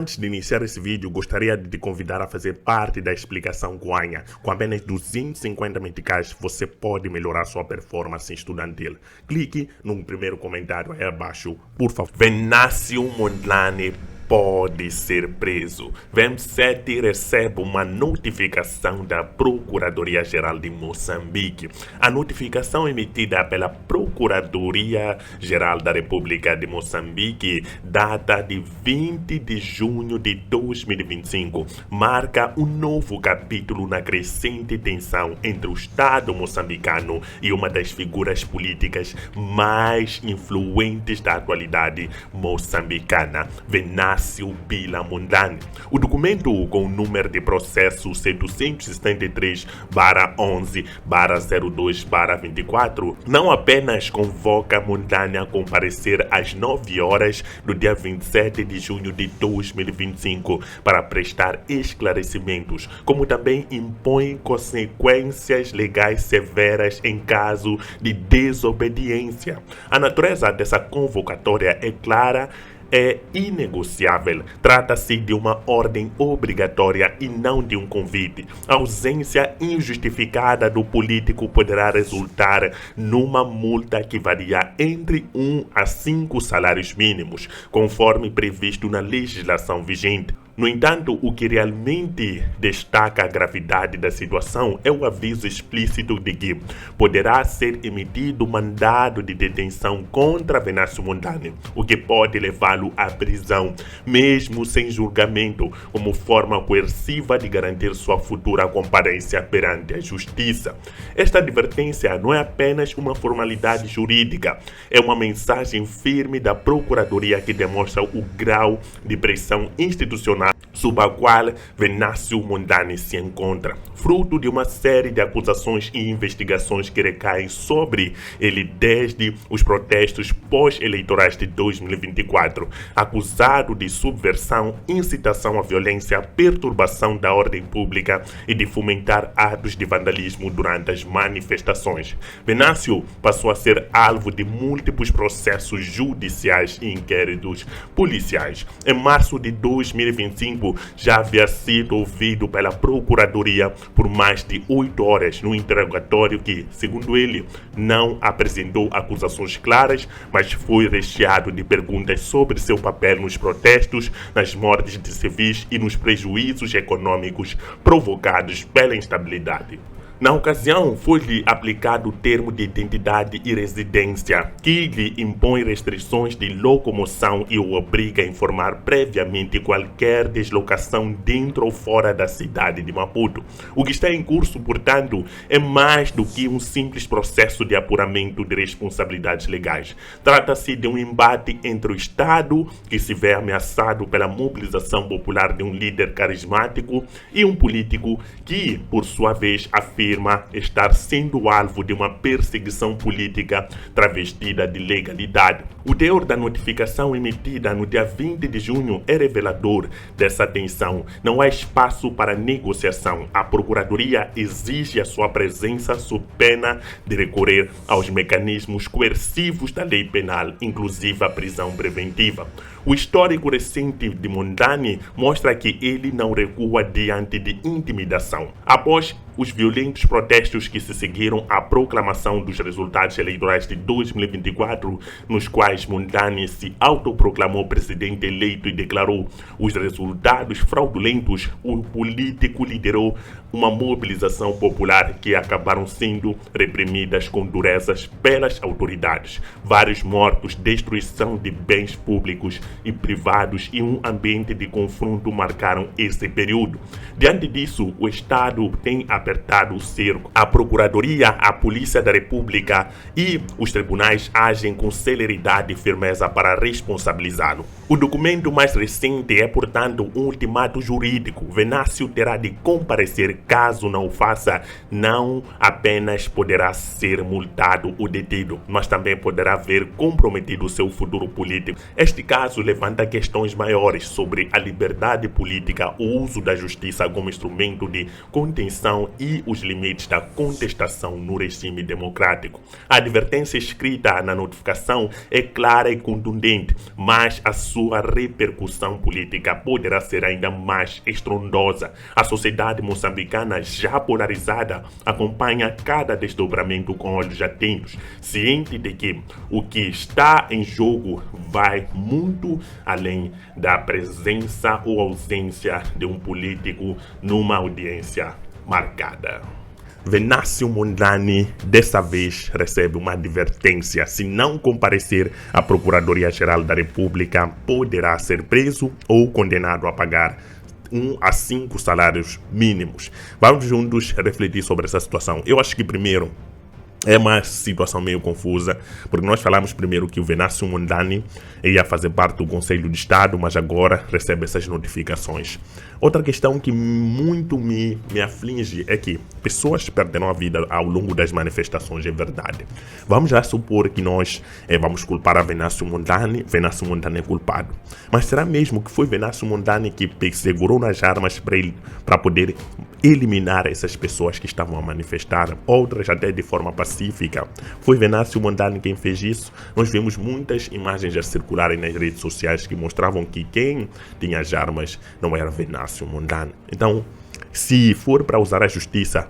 Antes de iniciar esse vídeo, gostaria de te convidar a fazer parte da explicação Guanha. Com apenas 250 meticais, você pode melhorar sua performance estudantil. Clique no primeiro comentário aí abaixo, por favor. Venâncio Mondlane pode ser preso. VEM7 recebe uma notificação da Procuradoria-Geral de Moçambique. A notificação emitida pela Procuradoria-Geral da República de Moçambique, data de 20 de junho de 2025, marca um novo capítulo na crescente tensão entre o Estado moçambicano e uma das figuras políticas mais influentes da atualidade moçambicana, Venâncio Bila Mondlane. O documento, com o número de processo C273/11/02/24, não apenas convoca Mondlane a comparecer às 9 horas do dia 27 de junho de 2025 para prestar esclarecimentos, como também impõe consequências legais severas em caso de desobediência. A natureza dessa convocatória é clara, é inegociável. Trata-se de uma ordem obrigatória e não de um convite. A ausência injustificada do político poderá resultar numa multa que varia entre 1 a 5 salários mínimos, conforme previsto na legislação vigente. No entanto, o que realmente destaca a gravidade da situação é o aviso explícito de que poderá ser emitido mandado de detenção contra Venâncio Mondlane, o que pode levá-lo à prisão, mesmo sem julgamento, como forma coerciva de garantir sua futura comparência perante a justiça. Esta advertência não é apenas uma formalidade jurídica, é uma mensagem firme da Procuradoria que demonstra o grau de pressão institucional sob a qual Venâncio Mondlane se encontra, fruto de uma série de acusações e investigações que recaem sobre ele desde os protestos pós-eleitorais de 2024, acusado de subversão, incitação à violência, perturbação da ordem pública e de fomentar atos de vandalismo durante as manifestações. Venâncio passou a ser alvo de múltiplos processos judiciais e inquéritos policiais. Em março de 2025, já havia sido ouvido pela Procuradoria por mais de 8 horas no interrogatório que, segundo ele, não apresentou acusações claras, mas foi recheado de perguntas sobre seu papel nos protestos, nas mortes de civis e nos prejuízos econômicos provocados pela instabilidade. Na ocasião, foi-lhe aplicado o termo de identidade e residência, que lhe impõe restrições de locomoção e o obriga a informar previamente qualquer deslocação dentro ou fora da cidade de Maputo. O que está em curso, portanto, é mais do que um simples processo de apuramento de responsabilidades legais. Trata-se de um embate entre o Estado, que se vê ameaçado pela mobilização popular de um líder carismático, e um político que, por sua vez, afirma estar sendo alvo de uma perseguição política travestida de legalidade. O teor da notificação emitida no dia 20 de junho é revelador dessa tensão. Não há espaço para negociação. A Procuradoria exige a sua presença sob pena de recorrer aos mecanismos coercivos da lei penal, inclusive a prisão preventiva. O histórico recente de Mondlane mostra que ele não recua diante de intimidação. Após os violentos protestos que se seguiram à proclamação dos resultados eleitorais de 2024, nos quais Mondlane se autoproclamou presidente eleito e declarou os resultados fraudulentos, o político liderou uma mobilização popular que acabaram sendo reprimidas com durezas pelas autoridades. Vários mortos, destruição de bens públicos e privados e um ambiente de confronto marcaram esse período. Diante disso, o Estado tem apertado o cerco. A Procuradoria, a Polícia da República e os tribunais agem com celeridade e firmeza para responsabilizá-lo. O documento mais recente é, portanto, um ultimato jurídico. Venâncio terá de comparecer. Caso não o faça, não apenas poderá ser multado ou detido, mas também poderá ver comprometido seu futuro político. Este caso levanta questões maiores sobre a liberdade política, o uso da justiça como instrumento de contenção e os limites da contestação no regime democrático. A advertência escrita na notificação é clara e contundente, mas a sua repercussão política poderá ser ainda mais estrondosa. A sociedade moçambicana, já polarizada, acompanha cada desdobramento com olhos atentos, ciente de que o que está em jogo vai muito além da presença ou ausência de um político numa audiência marcada. Venâncio Mondlane dessa vez recebe uma advertência: se não comparecer à Procuradoria-Geral da República, poderá ser preso ou condenado a pagar 1 a 5 salários mínimos. Vamos juntos refletir sobre essa situação. Eu acho que primeiro é uma situação meio confusa, porque nós falamos primeiro que o Venâncio Mondlane ia fazer parte do Conselho de Estado, mas agora recebe essas notificações. Outra questão que muito me aflige é que pessoas perderam a vida ao longo das manifestações, é verdade. Vamos já supor que nós vamos culpar a Venâncio Mondlane é culpado. Mas será mesmo que foi Venâncio Mondlane que segurou nas armas para poder eliminar essas pessoas que estavam a manifestar, outras até de forma pacífica? Foi Venâncio Mondlane quem fez isso? Nós vimos muitas imagens a circularem nas redes sociais que mostravam que quem tinha as armas não era Venâncio Mondlane. Então, se for para usar a justiça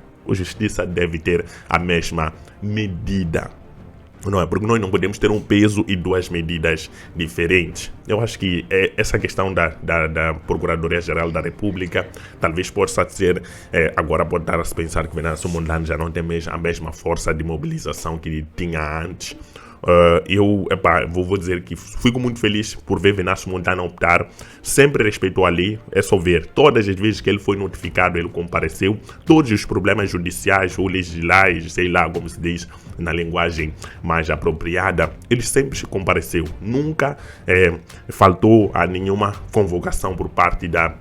deve ter a mesma medida. Não é? Porque nós não podemos ter um peso e duas medidas diferentes. Eu acho que essa questão da Procuradoria-Geral da República talvez possa ser, agora pode dar a se pensar que Venâncio Mondlane já não tem a mesma força de mobilização que tinha antes. Eu vou dizer que fico muito feliz por ver Venâncio Mondlane optar, sempre respeitou a lei. É só ver, todas as vezes que ele foi notificado, ele compareceu. Todos os problemas judiciais ou legislais, sei lá como se diz na linguagem mais apropriada, ele sempre compareceu. Nunca faltou a nenhuma convocação por parte da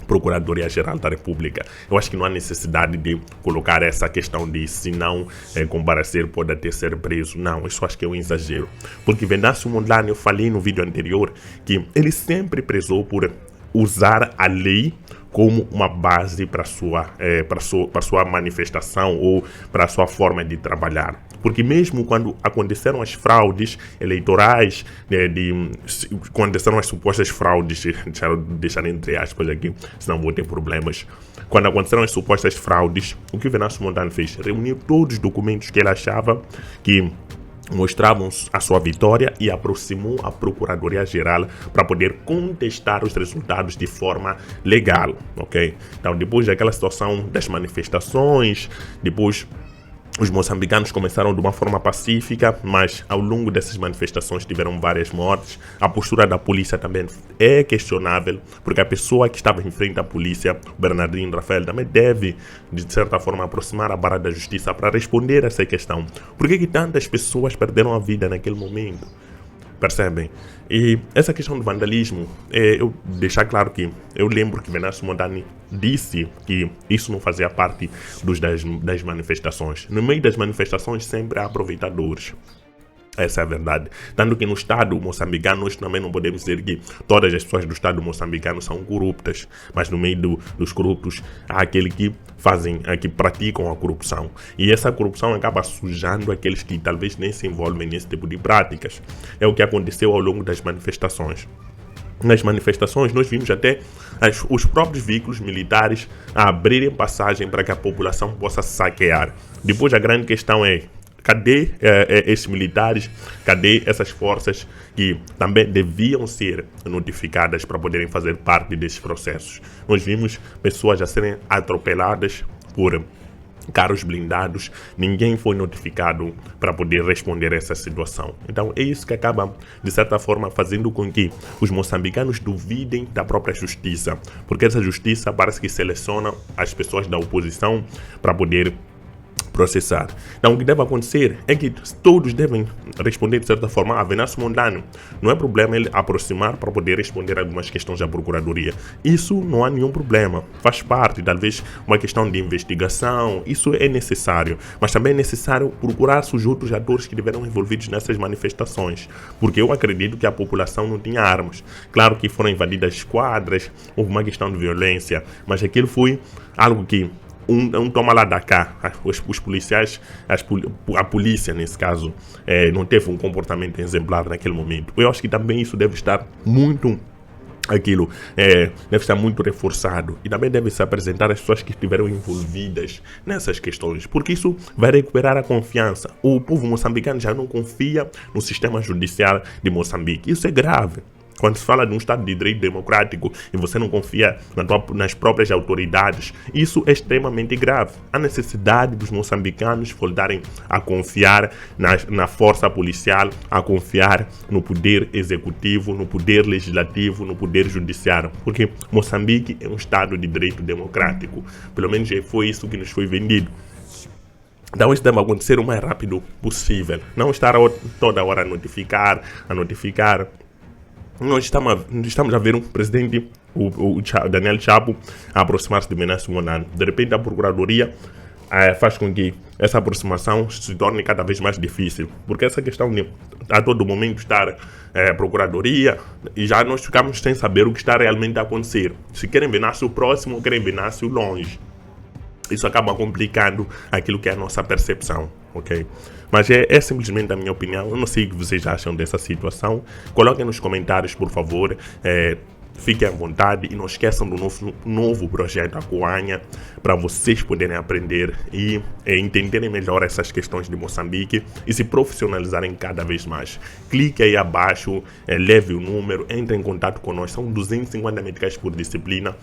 Procuradoria-Geral da República. Eu acho que não há necessidade de colocar essa questão de se não comparecer pode até ser preso. Não, isso acho que é um exagero. Porque Venâncio Mondlane, eu falei no vídeo anterior que ele sempre prezou por usar a lei como uma base para sua manifestação ou para sua forma de trabalhar. Porque mesmo quando aconteceram as fraudes eleitorais, quando aconteceram as supostas fraudes, deixar entre aspas aqui, senão vou ter problemas. Quando aconteceram as supostas fraudes, o que o Venâncio Mondlane fez? Reuniu todos os documentos que ele achava que mostravam a sua vitória e aproximou a Procuradoria-Geral para poder contestar os resultados de forma legal, ok? Então, depois daquela situação das manifestações, depois os moçambicanos começaram de uma forma pacífica, mas ao longo dessas manifestações tiveram várias mortes. A postura da polícia também é questionável, porque a pessoa que estava em frente à polícia, Bernardino Rafael, também deve, de certa forma, aproximar a barra da justiça para responder a essa questão. Por que tantas pessoas perderam a vida naquele momento? Percebem? E essa questão do vandalismo, eu deixar claro que eu lembro que Venâncio Mondlane disse que isso não fazia parte das manifestações. No meio das manifestações sempre há aproveitadores. Essa é a verdade. Tanto que no Estado moçambicano nós também não podemos dizer que todas as pessoas do Estado moçambicano são corruptas, mas no meio dos corruptos há aqueles que que praticam a corrupção. E essa corrupção acaba sujando aqueles que talvez nem se envolvem nesse tipo de práticas. É o que aconteceu ao longo das manifestações. Nas manifestações nós vimos até os próprios veículos militares a abrirem passagem para que a população possa saquear. Depois a grande questão é: cadê esses militares? Cadê essas forças que também deviam ser notificadas para poderem fazer parte desses processos? Nós vimos pessoas a serem atropeladas por carros blindados, ninguém foi notificado para poder responder a essa situação. Então é isso que acaba, de certa forma, fazendo com que os moçambicanos duvidem da própria justiça, porque essa justiça parece que seleciona as pessoas da oposição para poder processar. Então o que deve acontecer é que todos devem responder de certa forma. A Venâncio Mondlane, não é problema ele aproximar para poder responder algumas questões da Procuradoria. Isso não há nenhum problema, faz parte, talvez uma questão de investigação, isso é necessário, mas também é necessário procurar os outros atores que estiveram envolvidos nessas manifestações, porque eu acredito que a população não tinha armas. Claro que foram invadidas quadras, houve uma questão de violência, mas aquilo foi algo que um toma lá da cá. Os policiais, a polícia nesse caso, não teve um comportamento exemplar naquele momento. Eu acho que também isso deve estar muito deve estar muito reforçado e também deve se apresentar as pessoas que estiveram envolvidas nessas questões, porque isso vai recuperar a confiança. O povo moçambicano já não confia no sistema judicial de Moçambique. Isso é grave. Quando se fala de um Estado de Direito democrático e você não confia nas próprias autoridades, isso é extremamente grave. Há necessidade dos moçambicanos voltarem a confiar na força policial, a confiar no poder executivo, no poder legislativo, no poder judiciário, porque Moçambique é um Estado de Direito democrático. Pelo menos foi isso que nos foi vendido. Então isso deve acontecer o mais rápido possível. Não estar toda hora a notificar. Nós estamos a ver um presidente, o Daniel Chapo, a aproximar-se de Venâncio Mondlane. De repente, a Procuradoria faz com que essa aproximação se torne cada vez mais difícil. Porque essa questão de a todo momento estar Procuradoria, e já nós ficamos sem saber o que está realmente a acontecer. Se querem Venâncio próximo ou querem Venâncio longe. Isso acaba complicando aquilo que é a nossa percepção, ok? Mas é simplesmente a minha opinião. Eu não sei o que vocês acham dessa situação. Coloquem nos comentários, por favor. Fiquem à vontade e não esqueçam do novo projeto Akuanya, para vocês poderem aprender e entenderem melhor essas questões de Moçambique e se profissionalizarem cada vez mais. Clique aí abaixo, leve o número, entre em contato conosco. São 250 meticais por disciplina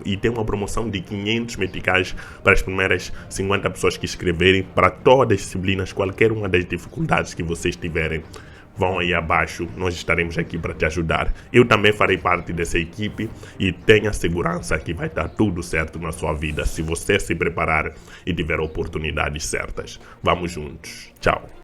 e tem uma promoção de 500 meticais para as primeiras 50 pessoas que escreverem para todas as disciplinas, qualquer uma das dificuldades que vocês tiverem. Vão aí abaixo, nós estaremos aqui para te ajudar. Eu também farei parte dessa equipe e tenha segurança que vai dar tudo certo na sua vida se você se preparar e tiver oportunidades certas. Vamos juntos. Tchau.